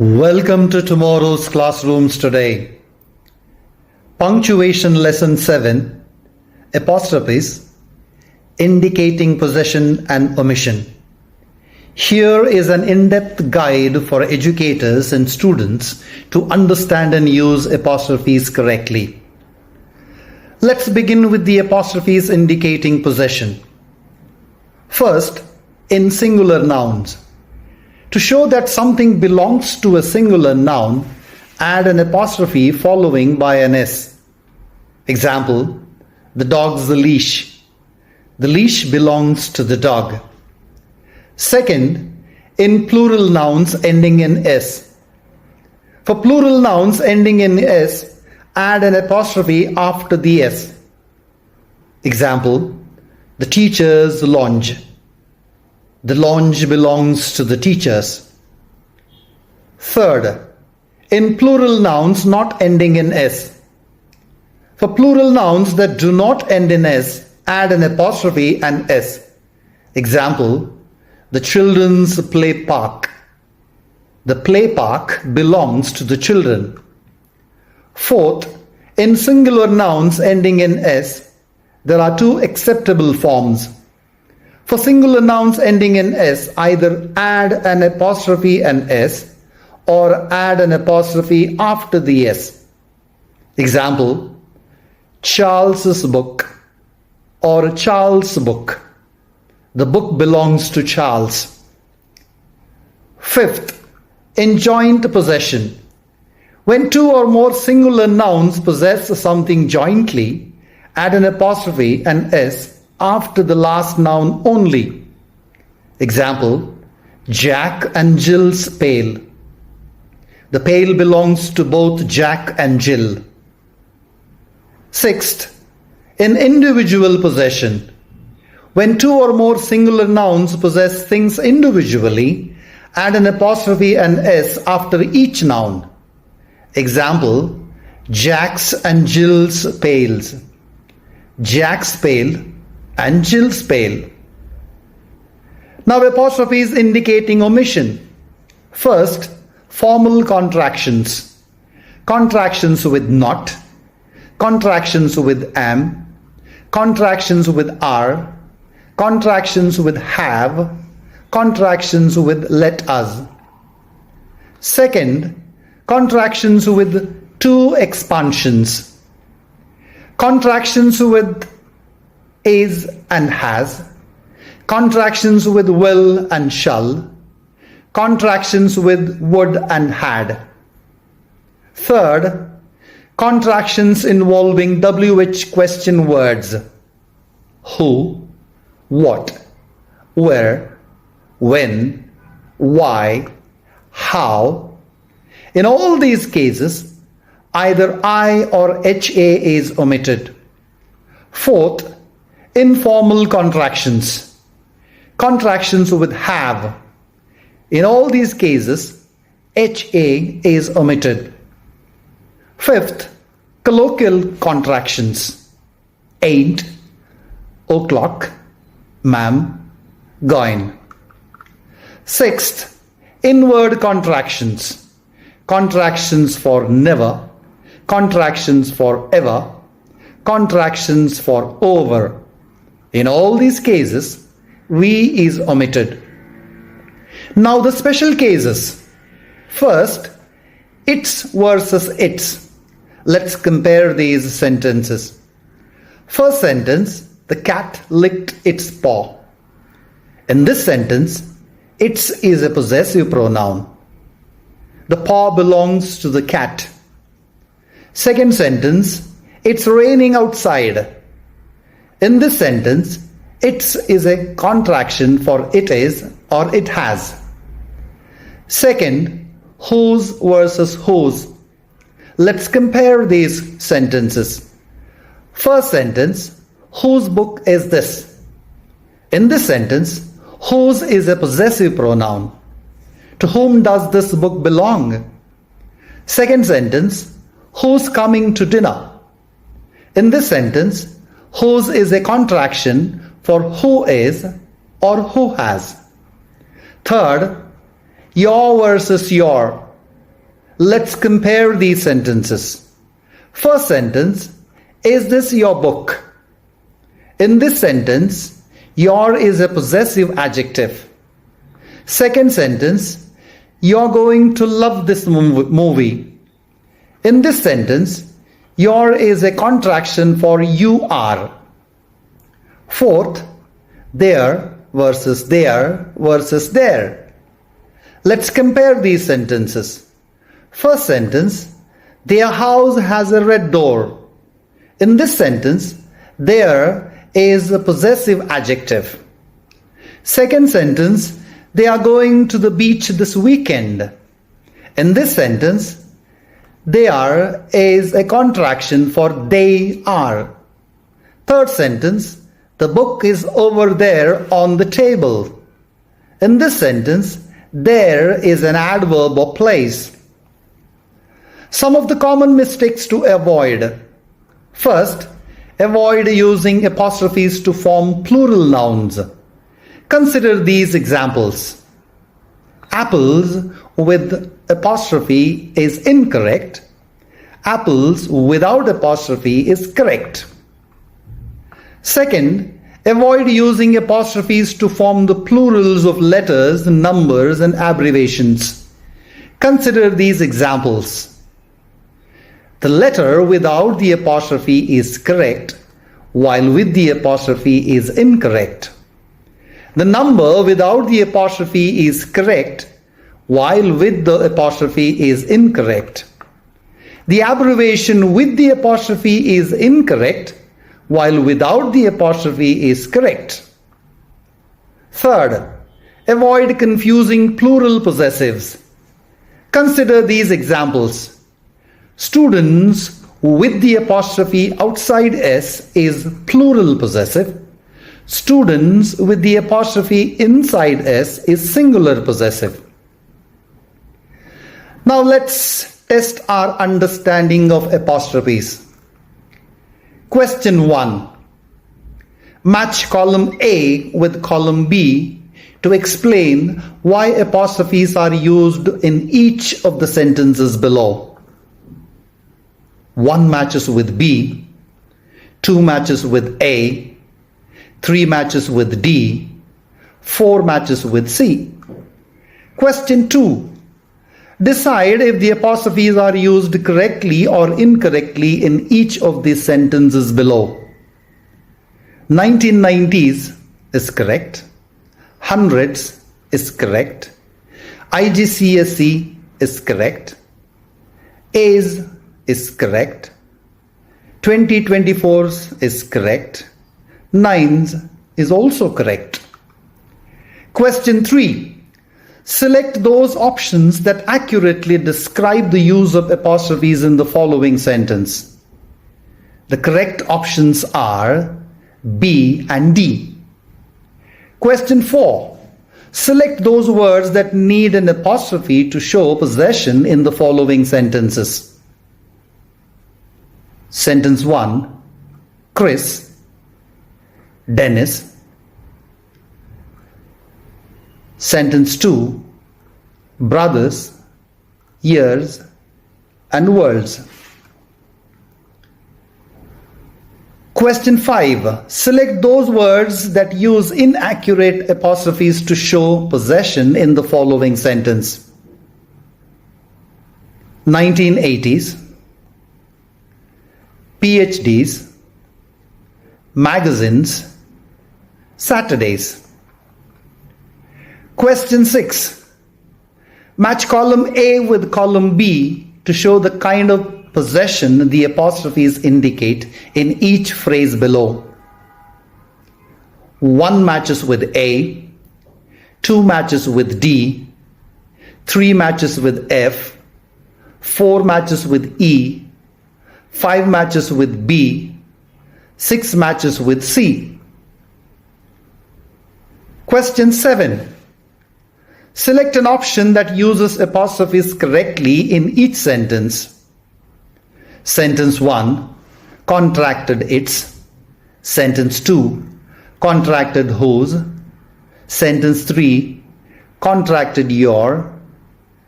Welcome to tomorrow's classrooms today. Punctuation lesson 7, Apostrophes, indicating possession and omission. Here is an in-depth guide for educators and students to understand and use apostrophes correctly. Let's begin with the apostrophes indicating possession. First, in singular nouns. To show that something belongs to a singular noun, add an apostrophe following by an S. Example, the dog's leash. The leash belongs to the dog. Second, in plural nouns ending in S. For plural nouns ending in S, add an apostrophe after the S. Example, the teacher's lounge. The lounge belongs to the teachers. Third, in plural nouns not ending in S. For plural nouns that do not end in S, add an apostrophe and S. Example, the children's play park. The play park belongs to the children. Fourth, in singular nouns ending in S, there are two acceptable forms. For singular nouns ending in S, either add an apostrophe and S or add an apostrophe after the S. Example, Charles's book or Charles' book. The book belongs to Charles. Fifth, in joint possession. When two or more singular nouns possess something jointly, add an apostrophe and S after the last noun only. Example, Jack and Jill's pail. The pail belongs to both Jack and Jill. Sixth, in individual possession. When two or more singular nouns possess things individually, add an apostrophe and S after each noun. Example, Jack's and Jill's pails. Jack's pail and Jill's pail. Now apostrophes indicating omission. First, formal contractions. Contractions with not, contractions with am, contractions with are, contractions with have, contractions with let us. Second, contractions with two expansions. Contractions with is and has, contractions with will and shall, contractions with would and had. Third, contractions involving WH question words. Who, what, where, when, why, how. In all these cases, either I or HA is omitted. Fourth, informal contractions. Contractions with have. In all these cases, HA is omitted. Fifth, colloquial contractions. Ain't, o'clock, ma'am, going. Sixth, inward contractions. Contractions for never, contractions for ever, contractions for over. In all these cases, we is omitted. Now the special cases. First, its versus its. Let's compare these sentences. First sentence, the cat licked its paw. In this sentence, its is a possessive pronoun. The paw belongs to the cat. Second sentence, it's raining outside. In this sentence, its is a contraction for it is or it has. Second, whose versus whose. Let's compare these sentences. First sentence, whose book is this? In this sentence, whose is a possessive pronoun. To whom does this book belong? Second sentence, who's coming to dinner? In this sentence, whose is a contraction for who is or who has. Third, your versus your. Let's compare these sentences. First sentence, is this your book? In this sentence, your is a possessive adjective. Second sentence, you're going to love this movie. In this sentence, your is a contraction for you are. Fourth, there versus there versus there. Let's compare these sentences. First sentence, their house has a red door. In this sentence, there is a possessive adjective. Second sentence, they are going to the beach this weekend. In this sentence, there is a contraction for they are. Third sentence, the book is over there on the table. In this sentence, there is an adverb or place. Some of the common mistakes to avoid. First, avoid using apostrophes to form plural nouns. Consider these examples. Apples with apostrophe is incorrect. Apples without apostrophe is correct. Second, avoid using apostrophes to form the plurals of letters, numbers, and abbreviations. Consider these examples. The letter without the apostrophe is correct, while with the apostrophe is incorrect. The number without the apostrophe is correct, while with the apostrophe is incorrect. The abbreviation with the apostrophe is incorrect, while without the apostrophe is correct. Third, avoid confusing plural possessives. Consider these examples. Students with the apostrophe outside S is plural possessive. Students with the apostrophe inside S is singular possessive. Now let's test our understanding of apostrophes. Question 1. Match column A with column B to explain why apostrophes are used in each of the sentences below. 1 matches with B, 2 matches with A, 3 matches with D, 4 matches with C. Question 2. Decide if the apostrophes are used correctly or incorrectly in each of these sentences below. 1990s is correct. Hundreds is correct. IGCSE is correct. A's is correct. 2024s is correct. 9s is also correct. Question 3. Select those options that accurately describe the use of apostrophes in the following sentence. The correct options are B and D. Question 4. Select those words that need an apostrophe to show possession in the following sentences. Sentence 1. Chris, Dennis. Sentence 2. Brothers, years, and words. Question 5. Select those words that use inaccurate apostrophes to show possession in the following sentence. 1980s, PhDs, magazines, Saturdays. Question 6. Match column A with column B to show the kind of possession the apostrophes indicate in each phrase below. 1 matches with A, 2 matches with D, 3 matches with F, 4 matches with E, 5 matches with B, 6 matches with C. Question 7. Select an option that uses apostrophes correctly in each sentence. Sentence 1. Contracted its. Sentence 2. Contracted whose. Sentence 3. Contracted your.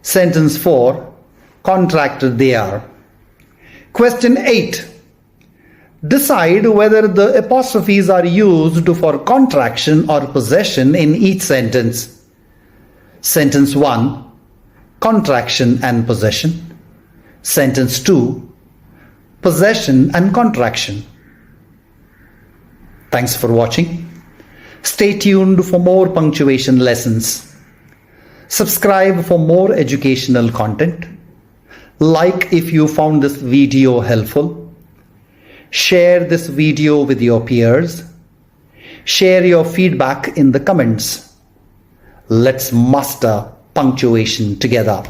Sentence 4. contracted they are. Question 8. Decide whether the apostrophes are used for contraction or possession in each sentence. Sentence 1. Contraction and possession. Sentence 2. Possession and contraction. Thanks for watching. Stay tuned for more punctuation lessons. Subscribe for more educational content. Like if you found this video helpful. Share this video with your peers. Share your feedback in the comments. Let's master punctuation together.